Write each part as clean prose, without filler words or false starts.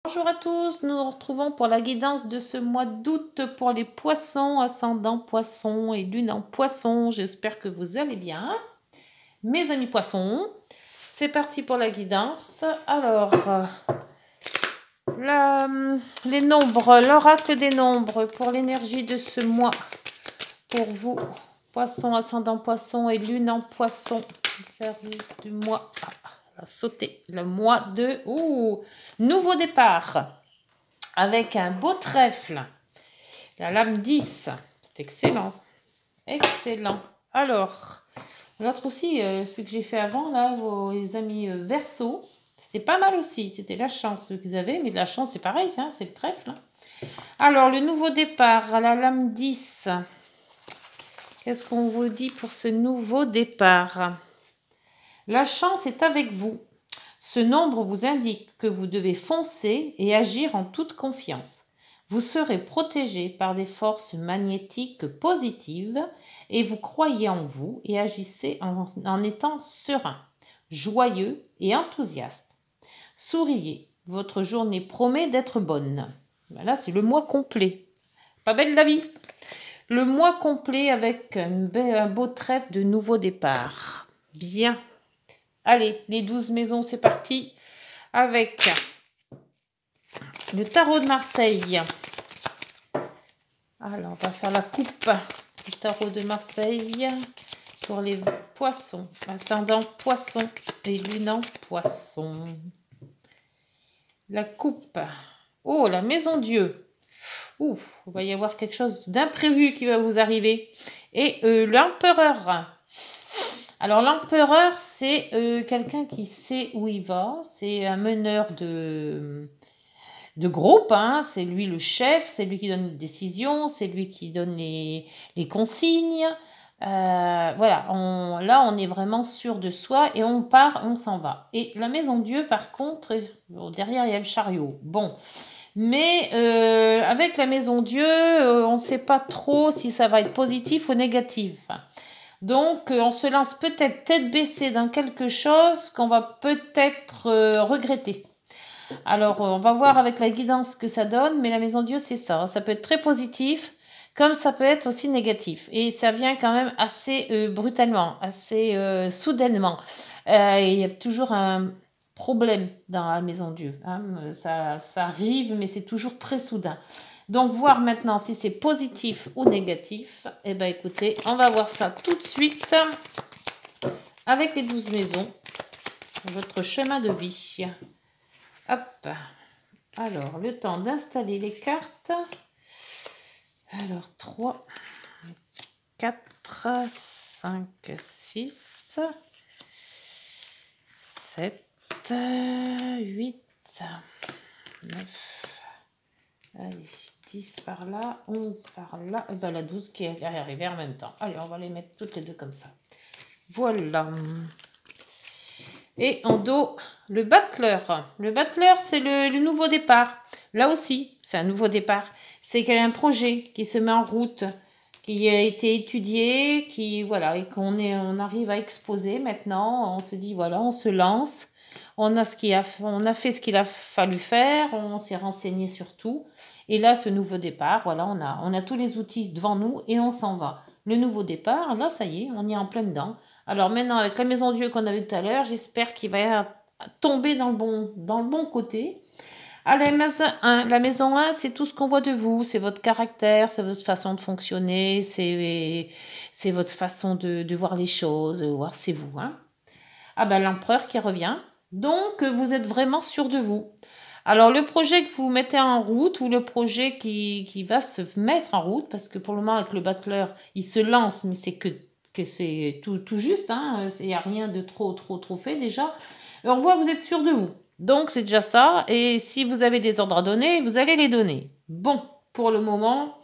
Bonjour à tous, nous nous retrouvons pour la guidance de ce mois d'août pour les poissons, ascendant poissons et lune en poissons. J'espère que vous allez bien, mes amis poissons. C'est parti pour la guidance. Alors, les nombres, l'oracle des nombres pour l'énergie de ce mois. Pour vous, poissons, ascendant poissons et lune en poissons. Service du mois. Sauter le mois de nouveau départ avec un beau trèfle, la lame 10, c'est excellent, excellent. Alors l'autre aussi, celui que j'ai fait avant là, vos amis Verseau, c'était pas mal aussi, c'était la chance que vous avez, mais de la chance c'est pareil, hein, c'est le trèfle. Alors le nouveau départ à la lame 10, qu'est-ce qu'on vous dit pour ce nouveau départ? La chance est avec vous. Ce nombre vous indique que vous devez foncer et agir en toute confiance. Vous serez protégé par des forces magnétiques positives et vous croyez en vous et agissez en étant serein, joyeux et enthousiaste. Souriez, votre journée promet d'être bonne. Là, c'est le mois complet. Pas belle la vie. Le mois complet avec un beau trèfle de nouveau départ. Bien. Allez, les 12 maisons, c'est parti avec le tarot de Marseille. Alors, on va faire la coupe du tarot de Marseille pour les poissons, ascendant poissons et lune en poissons. La coupe. Oh, la maison Dieu. Ouf, il va y avoir quelque chose d'imprévu qui va vous arriver. Et l'empereur. Alors l'empereur, c'est quelqu'un qui sait où il va, c'est un meneur de groupe, hein. C'est lui le chef, c'est lui qui donne les décisions, c'est lui qui donne les consignes. Voilà, là on est vraiment sûr de soi et on part, on s'en va. Et la maison Dieu par contre, derrière il y a le chariot. Bon, mais avec la maison Dieu, on ne sait pas trop si ça va être positif ou négatif. Donc, on se lance peut-être tête baissée dans quelque chose qu'on va peut-être regretter. Alors, on va voir avec la guidance ce que ça donne, mais la maison Dieu, c'est ça. Ça peut être très positif, comme ça peut être aussi négatif. Et ça vient quand même assez brutalement, assez soudainement. Il y a toujours un problème dans la maison Dieu. Hein. Ça arrive, mais c'est toujours très soudain. Donc, voir maintenant si c'est positif ou négatif. Eh bien, écoutez, on va voir ça tout de suite avec les 12 maisons. Votre chemin de vie. Hop. Alors, le temps d'installer les cartes. Alors, 3, 4, 5, 6, 7, 8, 9. Allez, 10 par là, 11 par là, et ben la 12 qui est arrivée en même temps. Allez, on va les mettre toutes les deux comme ça. Voilà. Et en dos, le battleur. Le battleur, c'est le nouveau départ. Là aussi, c'est un nouveau départ. C'est qu'il y a un projet qui se met en route, qui a été étudié, voilà, et on arrive à exposer maintenant. On se dit, voilà, on se lance. On a fait ce qu'il a fallu faire, on s'est renseigné sur tout. Et là, ce nouveau départ, voilà, on a tous les outils devant nous et on s'en va. Le nouveau départ, là, ça y est, on est en plein dedans. Alors maintenant, avec la maison Dieu qu'on a vue tout à l'heure, j'espère qu'il va tomber dans le bon côté. Alors, la maison 1, c'est tout ce qu'on voit de vous. C'est votre caractère, c'est votre façon de fonctionner, c'est votre façon de voir les choses, voir c'est vous. Hein. Ah ben, l'empereur qui revient. Donc, vous êtes vraiment sûr de vous. Alors, le projet que vous mettez en route ou le projet qui va se mettre en route, parce que pour le moment, avec le battleur, il se lance, mais c'est que c'est tout juste. Hein, il n'y a rien de trop fait déjà. On voit que vous êtes sûr de vous. Donc, c'est déjà ça. Et si vous avez des ordres à donner, vous allez les donner. Bon, pour le moment,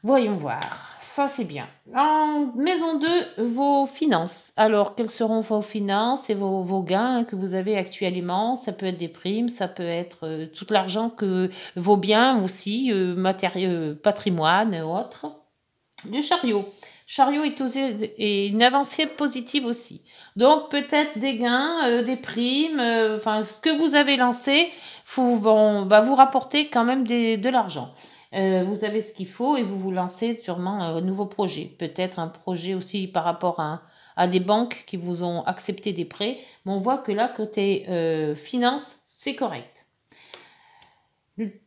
voyons voir. Ça, c'est bien. En maison 2, vos finances. Alors, quelles seront vos finances et vos gains que vous avez actuellement? Ça peut être des primes, ça peut être tout l'argent que vos biens aussi, matériaux, patrimoine, autres. Le chariot. Chariot est une avancée positive aussi. Donc peut-être des gains, des primes, enfin ce que vous avez lancé va vous rapporter quand même de l'argent. Vous avez ce qu'il faut et vous vous lancez sûrement un nouveau projet. Peut-être un projet aussi par rapport à des banques qui vous ont accepté des prêts. Mais on voit que là, côté finance, c'est correct.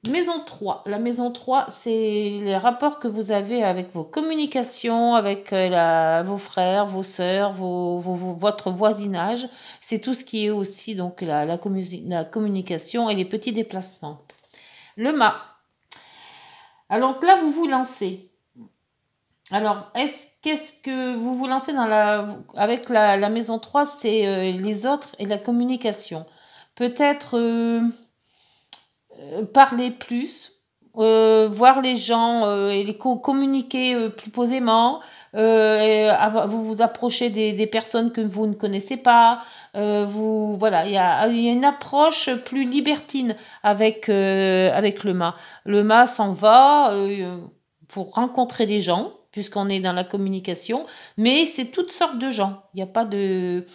Maison 3. La maison 3, c'est les rapports que vous avez avec vos communications, avec vos frères, vos sœurs, votre voisinage. C'est tout ce qui est aussi donc la communication et les petits déplacements. Le mât. Alors là, vous vous lancez. Alors, qu'est-ce que vous vous lancez avec la maison 3, c'est les autres et la communication. Peut-être parler plus, voir les gens et les communiquer plus posément. Vous vous approchez des personnes que vous ne connaissez pas. Voilà, il y a une approche plus libertine avec le mât. Le mât s'en va pour rencontrer des gens, puisqu'on est dans la communication, mais c'est toutes sortes de gens. Il n'y a pas de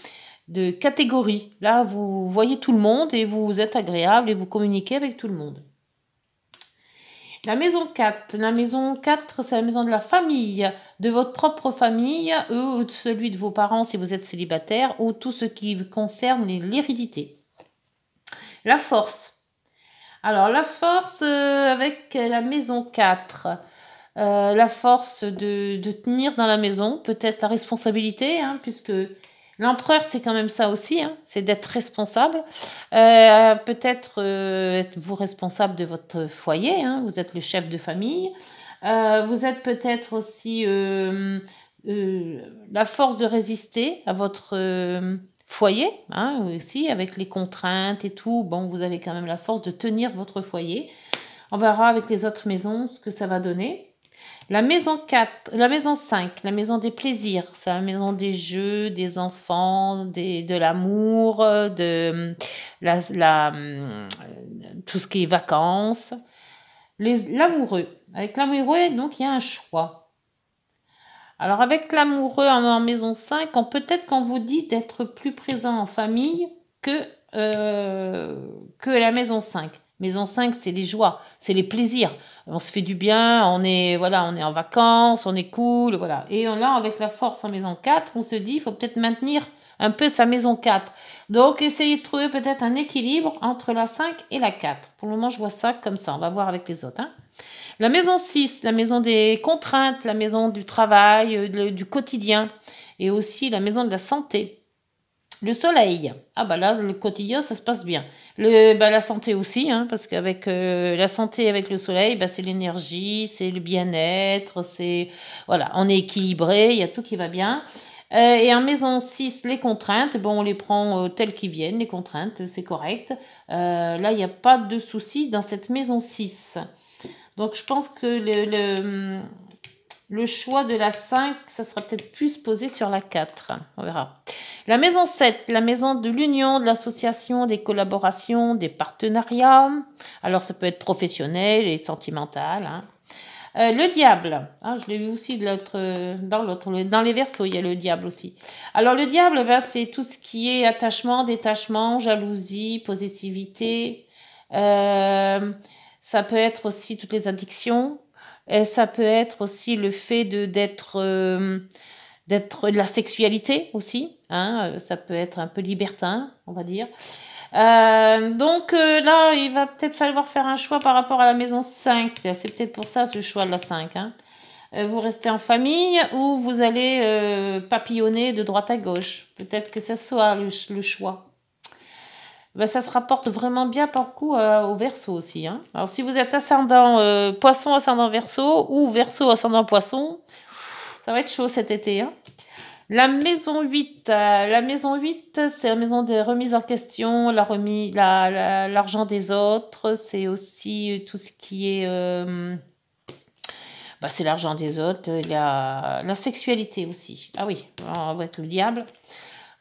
catégorie. Là, vous voyez tout le monde et vous êtes agréable et vous communiquez avec tout le monde. La maison 4. La maison 4, c'est la maison de la famille, de votre propre famille, ou de celui de vos parents si vous êtes célibataire, ou tout ce qui concerne l'hérédité. La force. Alors, la force avec la maison 4. La force de tenir dans la maison, peut-être la responsabilité, hein, puisque l'empereur, c'est quand même ça aussi, hein, c'est d'être responsable. Peut-être êtes-vous responsable de votre foyer, hein, vous êtes le chef de famille. Vous êtes peut-être aussi la force de résister à votre foyer, hein, aussi, avec les contraintes et tout. Bon, vous avez quand même la force de tenir votre foyer. On verra avec les autres maisons ce que ça va donner. La maison 4, la maison 5, la maison des plaisirs, c'est la maison des jeux, des enfants, de l'amour, tout ce qui est vacances. L'amoureux. Avec l'amoureux, donc, il y a un choix. Alors, avec l'amoureux en maison 5, peut-être qu'on vous dit d'être plus présent en famille que la maison 5. Maison 5, c'est les joies, c'est les plaisirs. On se fait du bien, on est en vacances, on est cool, voilà. Et là, avec la force en maison 4, on se dit, il faut peut-être maintenir un peu sa maison 4. Donc, essayez de trouver peut-être un équilibre entre la 5 et la 4. Pour le moment, je vois ça comme ça. On va voir avec les autres. Hein. La maison 6, la maison des contraintes, la maison du travail, du quotidien. Et aussi la maison de la santé. Le soleil. Ah bah là, le quotidien, ça se passe bien. La santé aussi, hein, parce qu'avec la santé avec le soleil, c'est l'énergie, c'est le bien-être, voilà, on est équilibré, il y a tout qui va bien. Et en maison 6, les contraintes, on les prend telles qu'ils viennent, les contraintes, c'est correct. Là, il n'y a pas de souci dans cette maison 6. Donc, je pense que le choix de la 5, ça sera peut-être plus posé sur la 4. On verra. La maison 7, la maison de l'union, de l'association, des collaborations, des partenariats. Alors, ça peut être professionnel et sentimental. Hein. Le diable. Ah, je l'ai vu aussi dans les Verseaux, il y a le diable aussi. Alors, le diable, c'est tout ce qui est attachement, détachement, jalousie, possessivité. Ça peut être aussi toutes les addictions. Et ça peut être aussi le fait d'être de la sexualité aussi. Hein, ça peut être un peu libertin, on va dire. Donc là, il va peut-être falloir faire un choix par rapport à la maison 5. C'est peut-être pour ça ce choix de la 5. Hein. Vous restez en famille ou vous allez papillonner de droite à gauche. Peut-être que ce soit le choix. Ça se rapporte vraiment bien par le coup au Verseau aussi. Hein. Alors si vous êtes ascendant poisson, ascendant Verseau ou Verseau, ascendant poisson, ça va être chaud cet été. Hein. La maison 8, c'est la maison des remises en question, l'argent des autres, c'est aussi tout ce qui est... c'est l'argent des autres, la sexualité aussi. Ah oui, on va être le diable.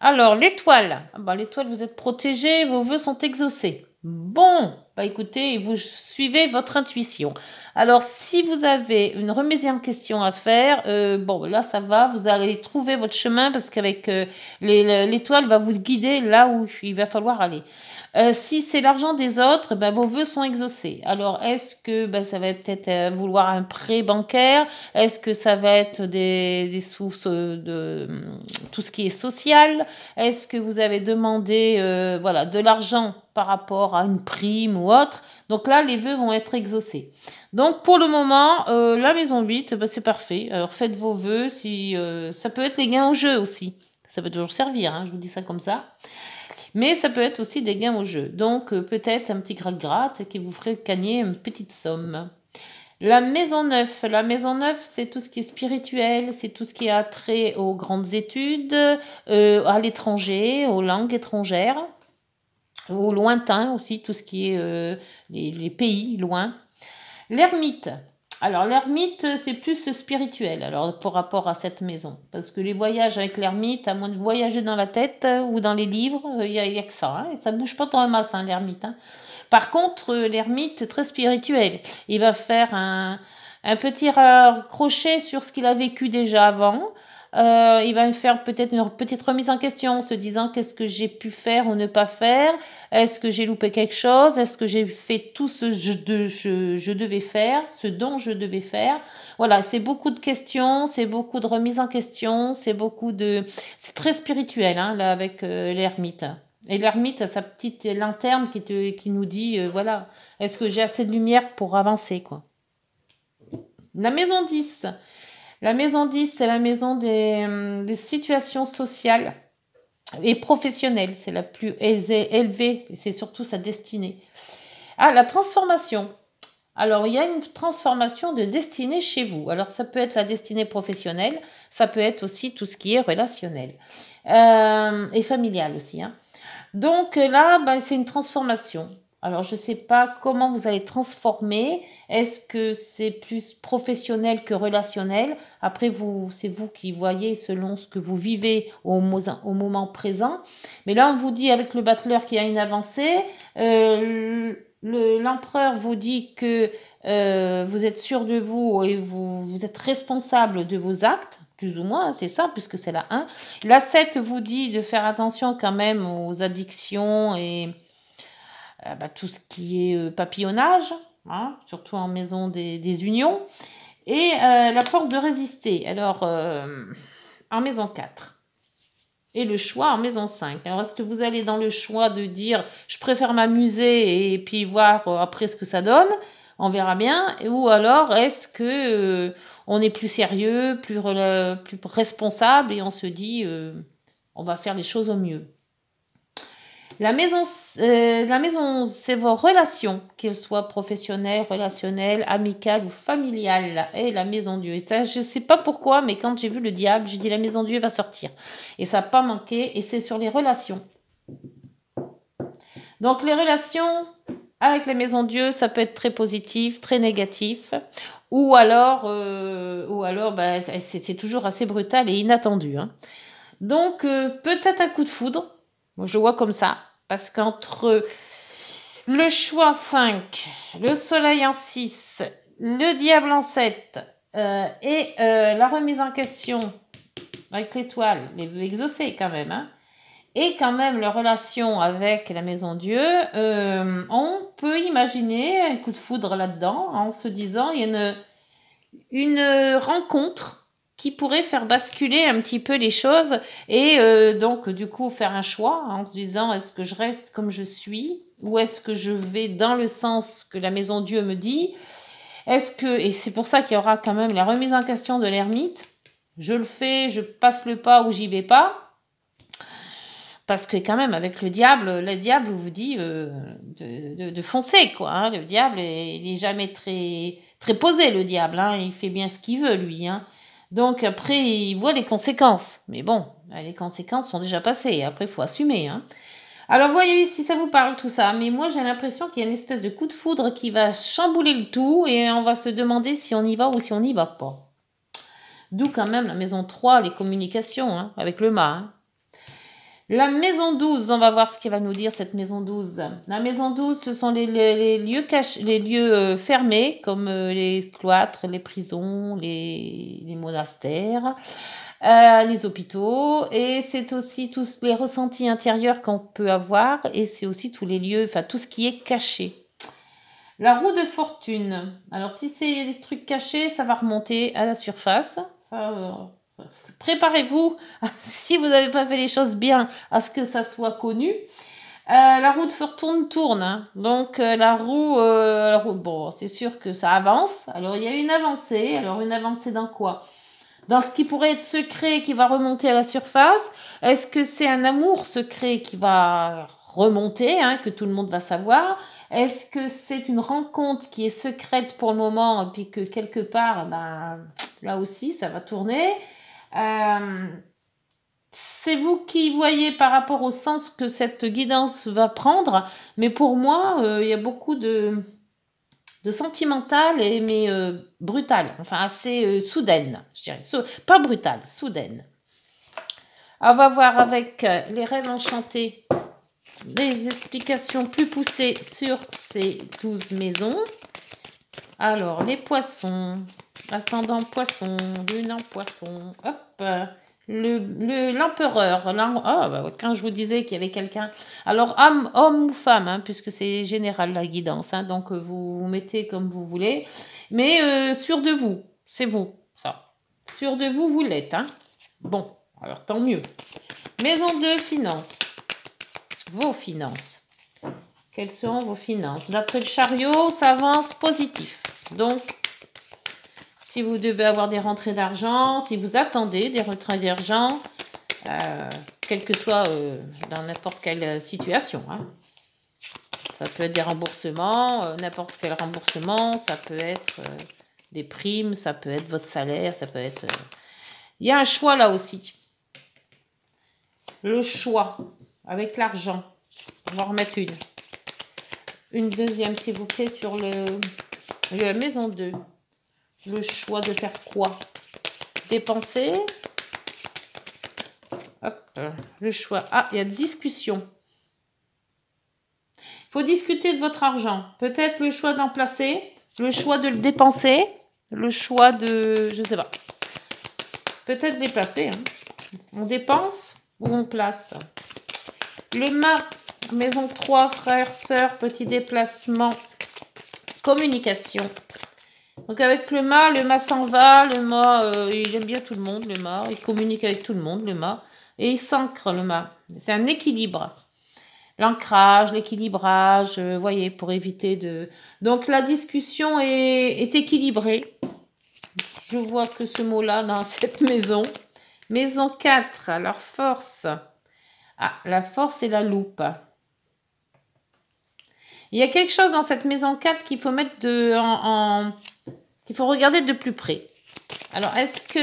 Alors, l'étoile. L'étoile, vous êtes protégé, vos vœux sont exaucés. Bon, bah écoutez, vous suivez votre intuition. Alors, si vous avez une remise en question à faire, bon, là, ça va, vous allez trouver votre chemin parce qu'avec l'étoile va vous guider là où il va falloir aller. Si c'est l'argent des autres, ben, vos vœux sont exaucés. Alors, est-ce que ben, ça va peut-être vouloir un prêt bancaire? Est-ce que ça va être des sources de tout ce qui est social? Est-ce que vous avez demandé voilà, de l'argent par rapport à une prime ou autre? Donc là, les vœux vont être exaucés. Donc pour le moment, la maison 8, ben, c'est parfait. Alors faites vos vœux. Si, ça peut être les gains au jeu aussi. Ça peut toujours servir, hein, je vous dis ça comme ça. Mais ça peut être aussi des gains au jeu. Donc peut-être un petit gratte-gratte qui vous ferait gagner une petite somme. La maison 9, c'est tout ce qui est spirituel, c'est tout ce qui a trait aux grandes études, à l'étranger, aux langues étrangères, au lointain aussi, tout ce qui est les pays loin. L'ermite. Alors l'ermite, c'est plus spirituel, alors pour rapport à cette maison. Parce que les voyages avec l'ermite, à moins de voyager dans la tête ou dans les livres, il n'y a que ça. Hein, et ça bouge pas dans la masse, hein, l'ermite. Hein. Par contre, l'ermite, très spirituel. Il va faire un petit crochet sur ce qu'il a vécu déjà avant. Il va faire peut-être une petite remise en question en se disant qu'est-ce que j'ai pu faire ou ne pas faire. Est-ce que j'ai loupé quelque chose? Est-ce que j'ai fait tout ce que je devais faire, ce dont je devais faire? Voilà, c'est beaucoup de questions, c'est beaucoup de remises en question, c'est beaucoup de... C'est très spirituel, hein, là, avec l'ermite. Et l'ermite a sa petite lanterne qui nous dit, voilà, est-ce que j'ai assez de lumière pour avancer, quoi. La maison 10. La maison 10, c'est la maison des situations sociales et professionnelles. C'est la plus élevée et c'est surtout sa destinée. Ah, la transformation. Alors, il y a une transformation de destinée chez vous. Alors, ça peut être la destinée professionnelle, ça peut être aussi tout ce qui est relationnel et familial aussi. Hein. Donc là, ben, c'est une transformation. Alors, je ne sais pas comment vous allez transformer. Est-ce que c'est plus professionnel que relationnel? Après, c'est vous qui voyez selon ce que vous vivez au moment présent. Mais là, on vous dit avec le battleur qu'il y a une avancée. L'empereur vous dit que vous êtes sûr de vous et vous êtes responsable de vos actes. Plus ou moins, c'est ça, puisque c'est la 1. La 7 vous dit de faire attention quand même aux addictions et bah, tout ce qui est papillonnage, hein, surtout en maison des unions. Et la force de résister, alors en maison 4. Et le choix en maison 5. Alors, est-ce que vous allez dans le choix de dire je préfère m'amuser et puis voir après ce que ça donne? On verra bien. Ou alors, est-ce que on est plus sérieux, plus responsable et on se dit on va faire les choses au mieux? La maison, c'est vos relations, qu'elles soient professionnelles, relationnelles, amicales ou familiales. Et la maison Dieu. Et ça, je ne sais pas pourquoi, mais quand j'ai vu le diable, j'ai dit la maison Dieu va sortir. Et ça n'a pas manqué. Et c'est sur les relations. Donc les relations avec la maison Dieu, ça peut être très positif, très négatif. Ou alors bah, c'est toujours assez brutal et inattendu. Hein. Donc peut-être un coup de foudre. Moi, je le vois comme ça. Parce qu'entre le choix 5, le soleil en 6, le diable en 7 et la remise en question avec l'étoile, les vœux exaucés quand même, hein, et quand même la relation avec la maison Dieu, on peut imaginer un coup de foudre là-dedans en se disant il y a une rencontre qui pourrait faire basculer un petit peu les choses et donc du coup faire un choix en se disant est-ce que je reste comme je suis ou est-ce que je vais dans le sens que la maison Dieu me dit, est-ce que, et c'est pour ça qu'il y aura quand même la remise en question de l'ermite, je le fais, je passe le pas ou j'y vais pas, parce que quand même avec le diable vous dit de foncer quoi, hein. Le diable il est jamais très très posé le diable, hein. Il fait bien ce qu'il veut lui, hein. Donc après, il voit les conséquences. Mais bon, les conséquences sont déjà passées. Après, il faut assumer. Hein. Alors, voyez si ça vous parle tout ça. Mais moi, j'ai l'impression qu'il y a une espèce de coup de foudre qui va chambouler le tout. Et on va se demander si on y va ou si on n'y va pas. D'où quand même la maison 3, les communications, hein, avec le mât. Hein. La maison 12, on va voir ce qu'elle va nous dire, cette maison 12. La maison 12, ce sont les lieux cachés, les lieux fermés, comme les cloîtres, les prisons, les monastères, les hôpitaux. Et c'est aussi tous les ressentis intérieurs qu'on peut avoir. Et c'est aussi tous les lieux, enfin tout ce qui est caché. La roue de fortune. Alors si c'est des trucs cachés, ça va remonter à la surface. Préparez-vous, si vous n'avez pas fait les choses bien, à ce que ça soit connu. La roue de fortune tourne, hein. Donc la roue, bon, c'est sûr que ça avance. Alors il y a une avancée. Alors une avancée dans quoi? Dans ce qui pourrait être secret qui va remonter à la surface. Est-ce que c'est un amour secret qui va remonter, hein, que tout le monde va savoir? Est-ce que c'est une rencontre qui est secrète pour le moment et puis que quelque part, ben, là aussi, ça va tourner? C'est vous qui voyez par rapport au sens que cette guidance va prendre, mais pour moi, il y a beaucoup de sentimental, mais brutal, enfin assez soudaine, je dirais. Pas brutale, soudaine. On va voir avec les rêves enchantés des explications plus poussées sur ces 12 maisons. Alors, les poissons, ascendant poisson, lune en poisson, hop, l'empereur. Quand je vous disais qu'il y avait quelqu'un, alors homme ou femme, hein, puisque c'est général la guidance, hein, donc vous mettez comme vous voulez, mais sûr de vous, c'est vous, ça. Sûr de vous, vous l'êtes, hein. Bon, alors tant mieux. Maison 2, finances. Vos finances. Quelles seront vos finances? D'après le chariot, ça avance positif. Donc, si vous devez avoir des rentrées d'argent, si vous attendez des rentrées d'argent, quelle que soit dans n'importe quelle situation, hein. Ça peut être des remboursements, n'importe quel remboursement, ça peut être des primes, ça peut être votre salaire, ça peut être... Il y a un choix là aussi. Le choix avec l'argent. On va en remettre une. Une deuxième, s'il vous plaît, sur la maison 2. Le choix de faire quoi? Dépenser. Hop, le choix. Ah, il y a discussion. Il faut discuter de votre argent. Peut-être le choix d'en placer, le choix de le dépenser, le choix de... Je ne sais pas. Peut-être déplacer. Hein. On dépense ou on place? Le mât, maison 3, frères, sœurs, petit déplacement, communication. Donc avec le mât s'en va, le mât, il aime bien tout le monde, le mât, il communique avec tout le monde, le mât, et il s'ancre, le mât. C'est un équilibre. L'ancrage, l'équilibrage, vous voyez, pour éviter de... Donc la discussion est équilibrée. Je vois que ce mot-là dans cette maison. Maison 4, alors force. Ah, la force et la loupe. Il y a quelque chose dans cette maison 4 qu'il faut mettre qu'il faut regarder de plus près. Alors, est-ce que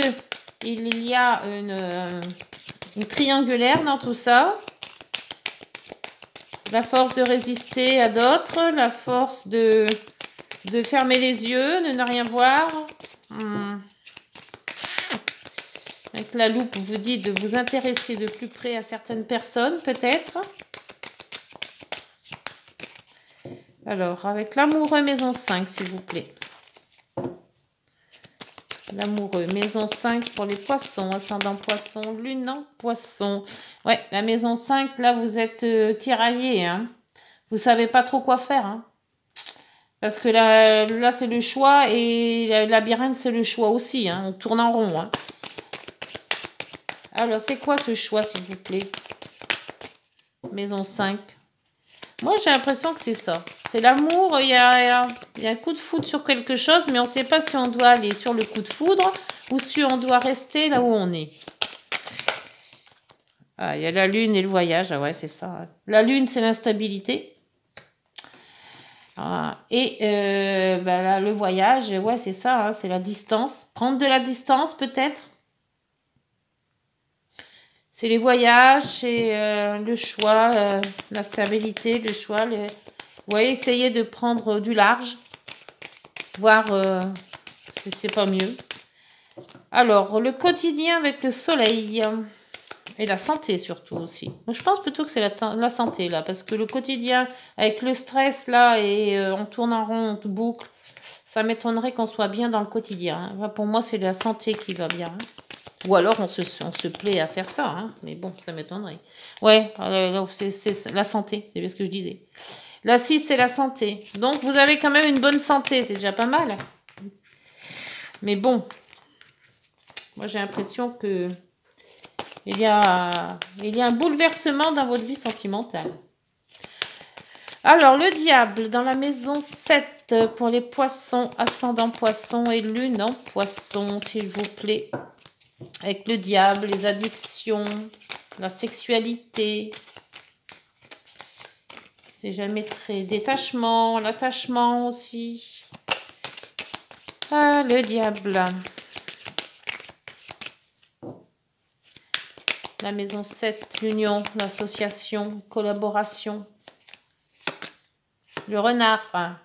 il y a une triangulaire dans tout ça? La force de résister à d'autres, la force de fermer les yeux, de ne rien voir. Avec la loupe, vous dit de vous intéresser de plus près à certaines personnes, peut-être. Alors, avec l'amoureux, maison 5, s'il vous plaît. L'amoureux, maison 5 pour les poissons, ascendant poisson, lune en poisson. Ouais, la maison 5, là, vous êtes tiraillé, hein. Vous savez pas trop quoi faire, hein. Parce que là c'est le choix et le labyrinthe, c'est le choix aussi, hein. On tourne en rond, hein. Alors, c'est quoi ce choix, s'il vous plaît? Maison 5. Moi, j'ai l'impression que c'est ça. C'est l'amour, il y a un coup de foudre sur quelque chose, mais on ne sait pas si on doit aller sur le coup de foudre ou si on doit rester là où on est. Ah, il y a la lune et le voyage. Ah ouais, c'est ça. La lune, c'est l'instabilité. Ah, et là, le voyage, ouais, c'est ça, hein, c'est la distance. Prendre de la distance, peut-être. C'est les voyages, c'est le choix, la stabilité, le choix. Ouais, essayez de prendre du large, voir si c'est pas mieux. Alors, le quotidien avec le soleil. Et la santé surtout aussi. Donc, je pense plutôt que c'est la santé là, parce que le quotidien, avec le stress là, et on tourne en rond, on te boucle, ça m'étonnerait qu'on soit bien dans le quotidien. Hein. Pour moi, c'est la santé qui va bien. Hein. Ou alors on se plaît à faire ça, hein. Mais bon, ça m'étonnerait. Ouais, c'est la santé, c'est bien ce que je disais. La 6, c'est la santé. Donc vous avez quand même une bonne santé, c'est déjà pas mal. Mais bon, moi j'ai l'impression que il y a un bouleversement dans votre vie sentimentale. Alors, le diable dans la maison 7 pour les poissons, ascendant poisson et lune en poisson, s'il vous plaît. Avec le diable, les addictions, la sexualité. C'est jamais très détachement, l'attachement aussi. Ah, le diable. La maison 7, l'union, l'association, collaboration. Le renard.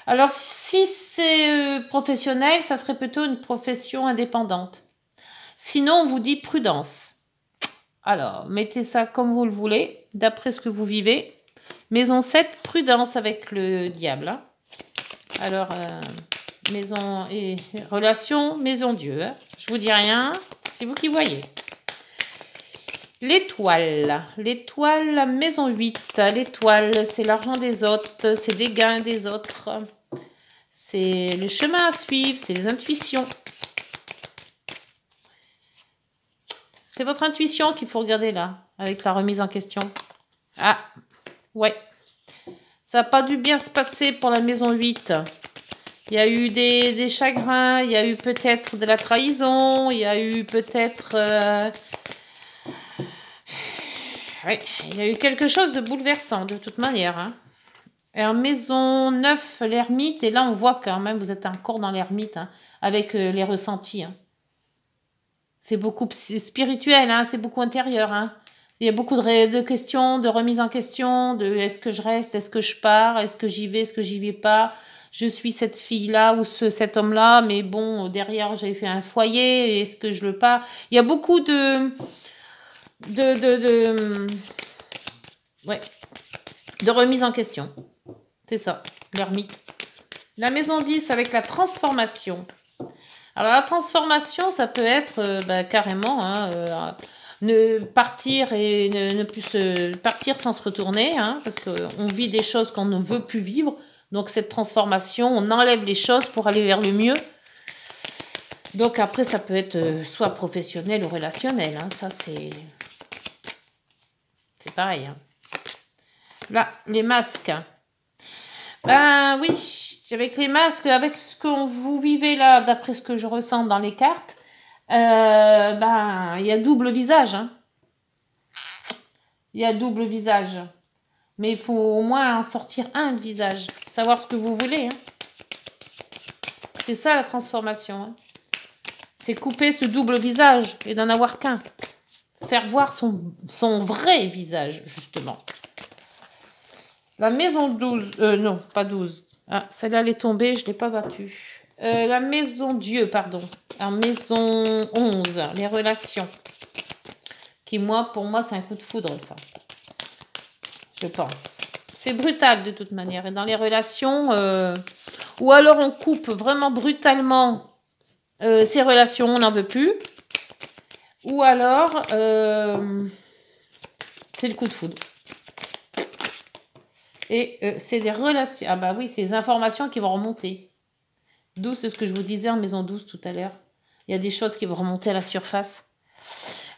Alors, si c'est professionnel, ça serait plutôt une profession indépendante. Sinon, on vous dit prudence. Alors, mettez ça comme vous le voulez, d'après ce que vous vivez. Maison 7, prudence avec le diable. Hein. Alors, maison et relation, maison Dieu. Hein. Je vous dis rien, c'est vous qui voyez. L'étoile, la maison 8, l'étoile, c'est l'argent des autres, c'est des gains des autres, c'est le chemin à suivre, c'est les intuitions. C'est votre intuition qu'il faut regarder là, avec la remise en question. Ah, ouais, ça n'a pas dû bien se passer pour la maison 8. Il y a eu des chagrins, il y a eu peut-être de la trahison, il y a eu peut-être... Oui, il y a eu quelque chose de bouleversant de toute manière. Hein. Et en maison 9, l'ermite, et là on voit quand même, vous êtes encore dans l'ermite, hein, avec les ressentis. Hein. C'est beaucoup spirituel, hein, c'est beaucoup intérieur. Hein. Il y a beaucoup de questions, de remise en question, de est-ce que je reste, est-ce que je pars, est-ce que j'y vais, est-ce que j'y vais pas. Je suis cette fille-là ou cet homme-là, mais bon, derrière j'ai fait un foyer, est-ce que je le pars. Il y a beaucoup ouais, de remise en question. C'est ça, l'ermite. La maison 10 avec la transformation. Alors la transformation, ça peut être carrément ne partir et ne plus partir sans se retourner, hein, parce qu'on vit des choses qu'on ne veut plus vivre. Donc cette transformation, on enlève les choses pour aller vers le mieux. Donc après, ça peut être soit professionnel ou relationnel. Hein, ça, c'est pareil. Hein. Là, les masques. Ben oui, avec les masques, avec ce que vous vivez là, d'après ce que je ressens dans les cartes, ben il y a double visage. Hein. Il y a double visage. Mais il faut au moins en sortir un de visage. Savoir ce que vous voulez. Hein. C'est ça la transformation. Hein. C'est couper ce double visage et d'en avoir qu'un. Faire voir son vrai visage, justement. La maison 12, non, pas 12. Ah, celle-là, elle est tombée, je ne l'ai pas battue. La maison Dieu, pardon. La maison 11, les relations. Qui, pour moi, c'est un coup de foudre, ça. Je pense. C'est brutal, de toute manière. Et dans les relations, ou alors on coupe vraiment brutalement ces relations, on n'en veut plus. Ou alors, c'est le coup de foudre. Et c'est des relations. Ah bah oui, c'est des informations qui vont remonter. D'où c'est ce que je vous disais en maison 12 tout à l'heure. Il y a des choses qui vont remonter à la surface.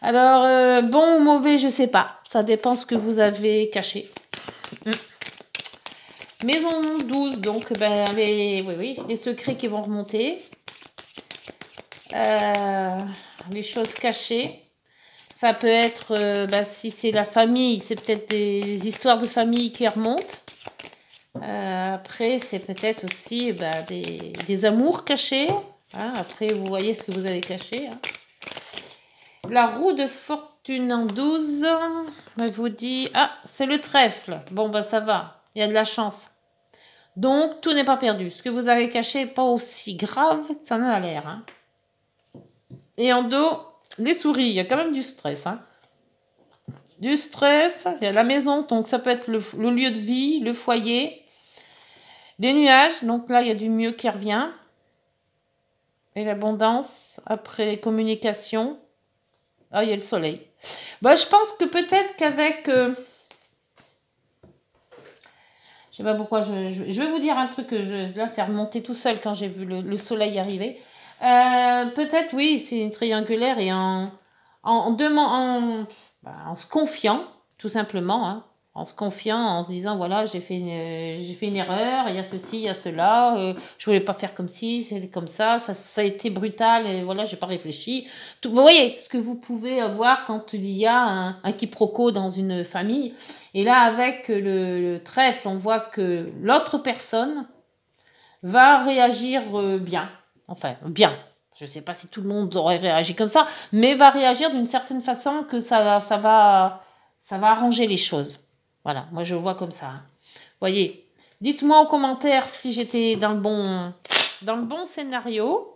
Alors, bon ou mauvais, je sais pas. Ça dépend ce que vous avez caché. Maison 12, donc, les secrets qui vont remonter. Les choses cachées. Ça peut être, si c'est la famille, c'est peut-être des histoires de famille qui remontent. Après, c'est peut-être aussi des amours cachés. Hein. Après, vous voyez ce que vous avez caché. Hein. La roue de fortune en 12, elle vous dit, c'est le trèfle. Bon, ça va, il y a de la chance. Donc, tout n'est pas perdu. Ce que vous avez caché n'est pas aussi grave que ça en a l'air. Hein. Et en dos, les souris, il y a quand même du stress. Hein. Du stress, il y a la maison, donc ça peut être le lieu de vie, le foyer. Les nuages, donc là, il y a du mieux qui revient. Et l'abondance, après communication. Ah, il y a le soleil. Bah, je pense que peut-être qu'avec... je sais pas pourquoi, je vais vous dire un truc que là, c'est remonté tout seul quand j'ai vu le soleil arriver. Peut-être, oui, c'est triangulaire et en se confiant, tout simplement, hein, en se confiant, en se disant, voilà, j'ai fait une erreur, il y a ceci, il y a cela, je voulais pas faire comme ci, c'est comme ça a été brutal, et voilà, j'ai pas réfléchi. Vous voyez ce que vous pouvez avoir quand il y a un quiproquo dans une famille. Et là, avec le trèfle, on voit que l'autre personne va réagir bien. Enfin, bien. Je ne sais pas si tout le monde aurait réagi comme ça, mais va réagir d'une certaine façon que ça va arranger les choses. Voilà, moi je vois comme ça. Hein. Voyez, dites-moi en commentaire si j'étais dans le bon scénario.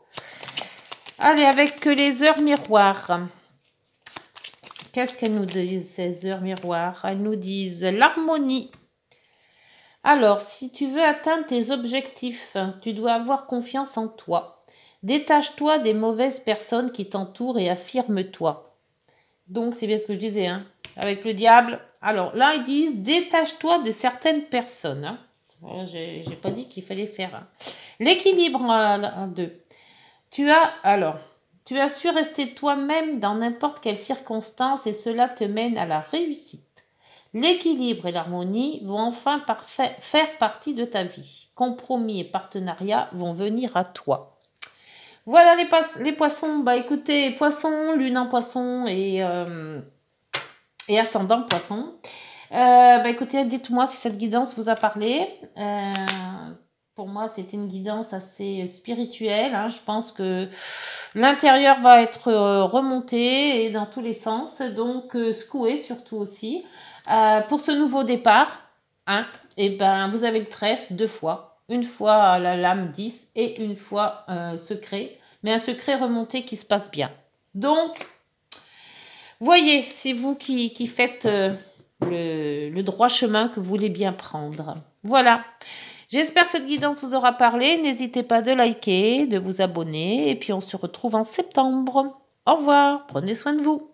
Allez, avec les heures miroirs. Qu'est-ce qu'elles nous disent, ces heures miroirs? Elles nous disent l'harmonie. Alors, si tu veux atteindre tes objectifs, tu dois avoir confiance en toi. Détache-toi des mauvaises personnes qui t'entourent et affirme-toi. Donc, c'est bien ce que je disais, hein, avec le diable. Alors, là, ils disent, détache-toi de certaines personnes. Hein. Voilà, j'ai pas dit qu'il fallait faire. Hein. L'équilibre en deux. Tu as su rester toi-même dans n'importe quelle circonstance et cela te mène à la réussite. L'équilibre et l'harmonie vont enfin faire partie de ta vie. Compromis et partenariat vont venir à toi. Voilà les poissons. Bah écoutez, poisson, lune en poisson et ascendant poisson. Bah écoutez, dites-moi si cette guidance vous a parlé. Pour moi, c'était une guidance assez spirituelle. Hein. Je pense que l'intérieur va être remonté et dans tous les sens. Donc, secoué surtout aussi. Pour ce nouveau départ, hein, et ben, vous avez le trèfle 2 fois. Une fois la lame 10 et une fois secret. Mais un secret remonté qui se passe bien. Donc, voyez, c'est vous qui faites le droit chemin que vous voulez bien prendre. Voilà. J'espère que cette guidance vous aura parlé. N'hésitez pas de liker, de vous abonner. Et puis, on se retrouve en septembre. Au revoir. Prenez soin de vous.